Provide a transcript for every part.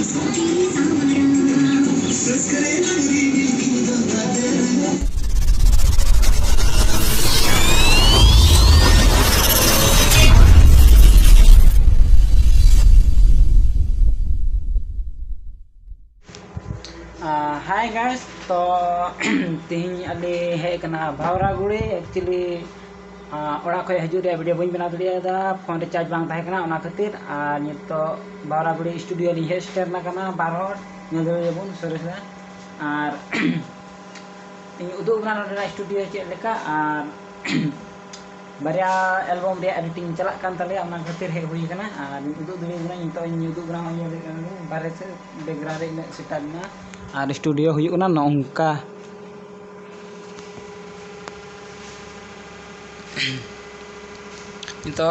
Hi guys, to ting ali hei kena Bhaura Guri actually orang kau haju dia video bun bina dia ada phone recharge bang tahe kena ona khatir ar nito Bhaura Guri studio li hei share na kana barhor nyadul jabun sorry ar ini uduk bana nodena studio cek leka ar barya album dia editing celak kan tali ona khatir hei hui kana ar uduk dulu bana nito ini uduk bana ini bare se background ini setan na ar studio huyuk na nongka nito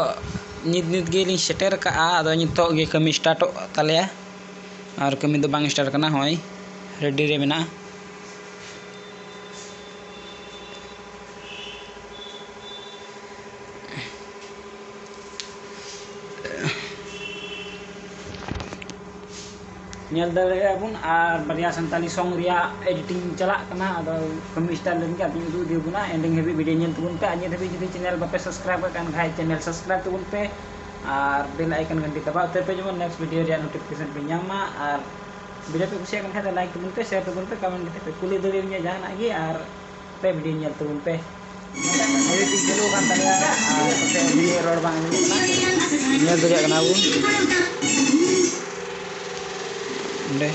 nit ge setter ka ado nito ge kami start tale ar kami do bang start kana hoy ready re mena nyal dare bun ar barya santali song ria editing chalak kana ado kami start lagi abi udu dia guna ending heavy video nyal tubun pe anya heavy jadi channel bape subscribe kan ghai channel subscribe tubun pe ar bell icon ganti daba te pe jemon next video dia notification pe nyama ar video pe kusia kan kata like tubun pe share tubun pe comment gitu pe kuli dulu nya jangan lagi ar pe video nyal tubun pe editing dulu kan tadi ar pe video road bang ini kana nyal dulu kana bun deh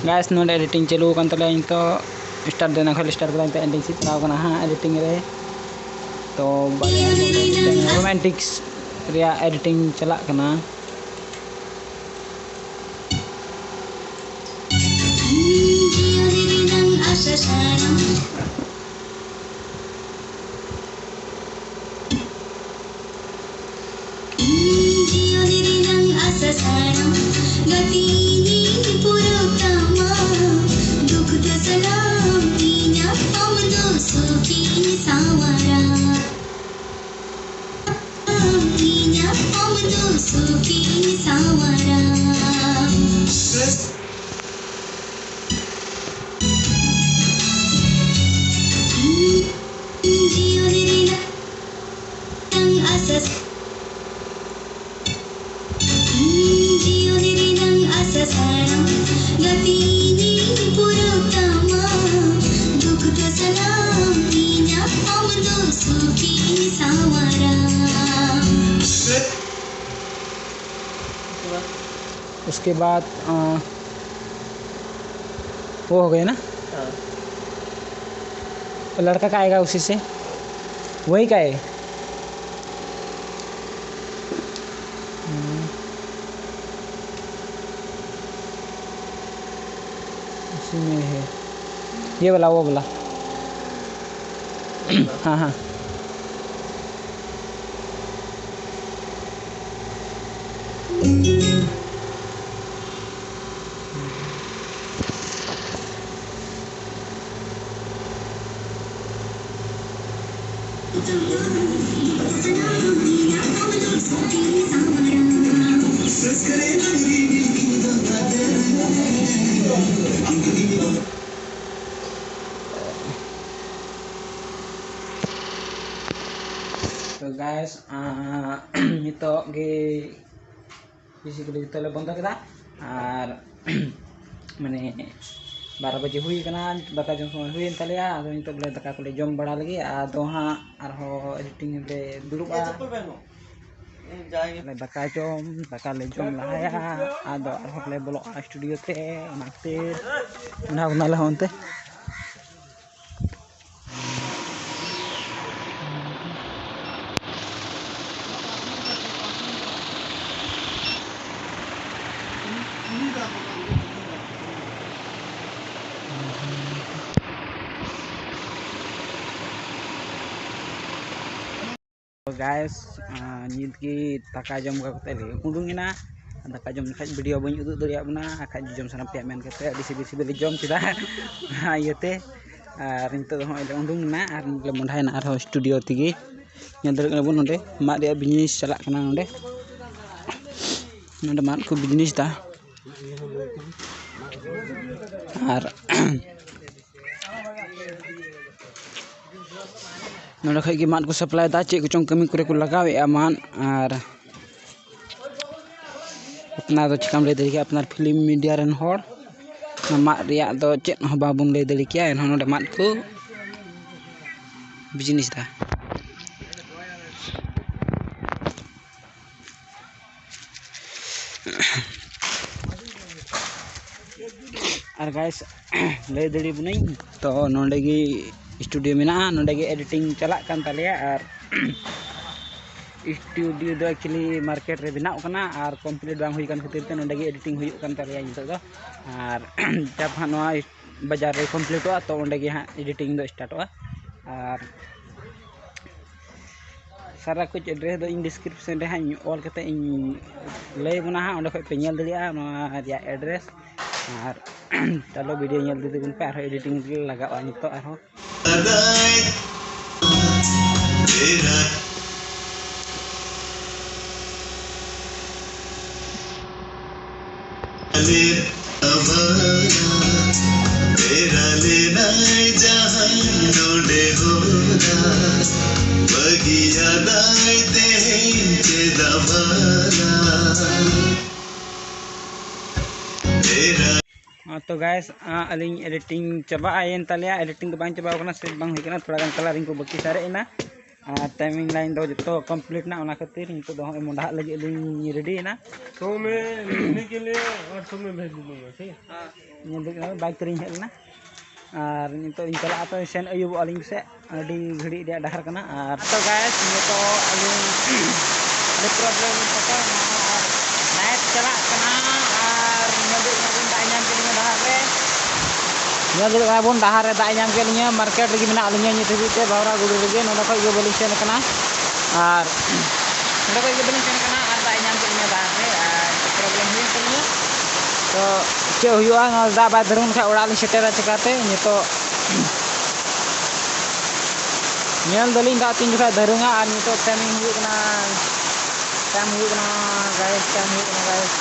guys node editing चालू kan tala into start dena khali start kala ending si chalaw kana ha editing re to romantics ria editing chalak kana उसके बाद वो हो गया ना तो लड़का का आएगा उसी से वही का है उसी में है ये वाला वो वाला हाँ हाँ तो guys nito ge basically kita le banda kita ar mane 12 बजे हुई kana daka jom समय हुई तलिया ado nito bole daka kole jom bada lagi ado ha arho editing le dulu a daka le jom lahaya ado arho le bolo studio te nakte una una la honte guys nit ki taka jom ka kate le udungina taka jom khaj video bani uduk dariya buna khaj jom sana pe men kate disi jom chida ayete ar nito ho ele undungna ar le mondhai na ar studio tigi nyadar bun nonde mat dia bisnis chalak kana nonde mat ko bisnis da ar nonde khai gi mat ko supply da cek ko chong kami kore ko lagaw e aman ar अपना तो चिकम ले दे अपना film media run her mat riak do cek no babun le deli kia en hono mat ko bisnis da ar guys le deli bunai to nonde gi studio mena nonde gi editing chalak kan talia ar studio do actually market re binaw kana ar complete bang hui kan khatir te nonde gi editing huyuk kan talia nito do ar jab hano bajar re complete wa to onde gi ha editing do start wa ar सारा कुछ address दो in description रे हां all कते इन लay बना हा onde khoi pe nyel daliya no ya address ar chalo video nyel didi gun pe ar editing laga wa nito ar तेरा लेना जहां नोडे होना बगिया दाई ते के दवाना तेरा तो गाइस अलिंग एडिटिंग चबा आयन तलिया एडिटिंग तो बांग चबा कना से बांग होई कना थोड़ा गान कलरिंग को बाकी सारे इना टाइमिंग लाइन दो जो कंप्लीट ना ओना खातिर नितो दो मोंडा लगे अलिंग रेडी ना तो मैं लेने के लिए और तो मैं भेज दूंगा ठीक है हां ये देख बाइक करिंग है ना और नितो इन चला तो सेन अयुब अलिंग से अडी घड़ी दे डहर कना और तो गाइस नितो अलिंग ada problem apa naik चला कना और नदे नबुन दा nyam ke dahar re नदे नबुन dahar re दा nyam ke linya market lagi mena alinya ni tebi te bawra gudu lagi noda khoi ge beli sen kana और noda khoi ge beli sen kana और दा nyam ke linya dahar re problem hui kenya तो che huyua ngol da ba derun kha ora li setera cekate nito nyel daling da tin juga derunga ar nito timing hui kana guys time hui kana guys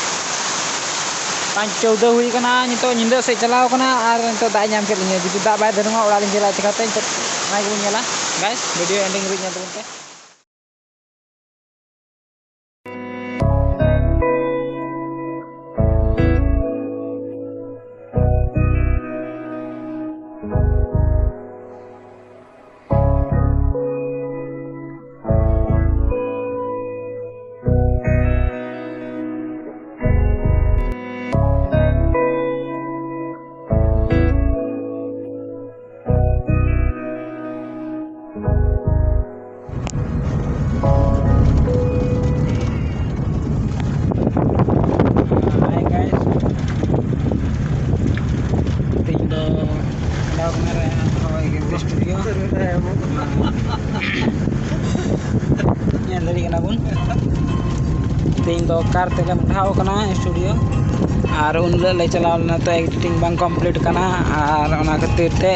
5:14 hui kana nito nyinda se chalaw kana ar nito da nyam ke linya judi da ba derunga ora li jela cekate nai gu nyala guys video ending ri nya tu ke studio nyel dari kana bun ting do car te lam dhao kana studio ar unle le chalaw na to editing bang complete kana ar ona khatir te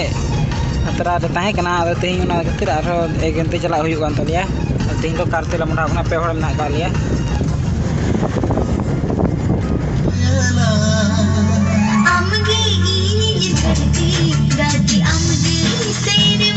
atra de tahe kana ar ting ona khatir ar egente chalaw huyuk kan talia ting do car te lam dhao kana pe hor mena ka liya amge ini धरती दादी amdi sere